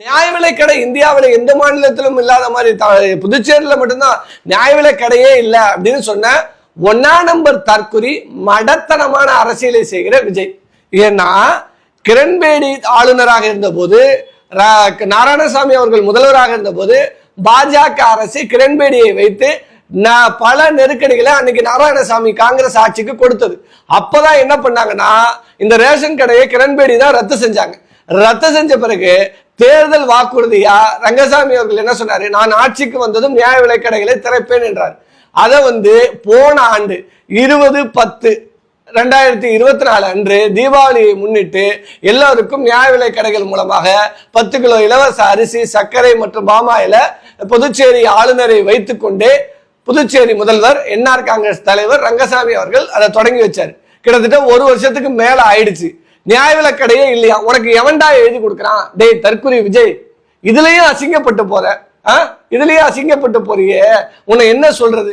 நியாய விலை கடை இந்தியாவில் எந்த மாநிலத்திலும் இல்லாத மாதிரி புதுச்சேரியில மட்டும்தான் நியாய விலை கடையே இல்லை அப்படின்னு சொன்ன 1ஆம் நம்பர் தற்குறி மடத்தனமான அரசியலை செய்கிற விஜய். ஏன்னா கிரண்பேடி ஆளுநராக இருந்த போது, நாராயணசாமி அவர்கள் முதல்வராக இருந்த போது பாஜக அரசு கிரண்பேடியை வைத்து பல நெருக்கடிகளை அன்னைக்கு நாராயணசாமி காங்கிரஸ் ஆட்சிக்கு கொடுத்தது. அப்பதான் என்ன பண்ணாங்கன்னா, இந்த ரேஷன் கடையை கிரண்பேடி தான் ரத்து செஞ்சாங்க. ரத்து செஞ்ச பிறகு தேர்தல் வாக்குறுதியா ரங்கசாமி அவர்கள் என்ன சொன்னாரு, நான் ஆட்சிக்கு வந்ததும் நியாய விலை கடைகளை திறப்பேன் என்றார். அதை போன ஆண்டு 20/10/2024 அன்று தீபாவளியை முன்னிட்டு எல்லாருக்கும் நியாய விலை கடைகள் மூலமாக 10 கிலோ இலவச அரிசி, சர்க்கரை மற்றும் பாமாயில புதுச்சேரி ஆளுநரை வைத்துக் கொண்டே புதுச்சேரி முதல்வர் என்ஆர் காங்கிரஸ் தலைவர் ரங்கசாமி அவர்கள் அதை தொடங்கி வச்சாரு. கிட்டத்தட்ட 1 வருஷத்துக்கு மேல ஆயிடுச்சு. நியாய விலை கடையே இல்லையா? உனக்கு எவன்டா எழுதி கொடுக்குறான்? டேய் தற்குறி விஜய், இதுலயும் அசிங்கப்பட்டு போற, இதுலயும் அசிங்கப்பட்டு போறியே, உன்னை என்ன சொல்றது?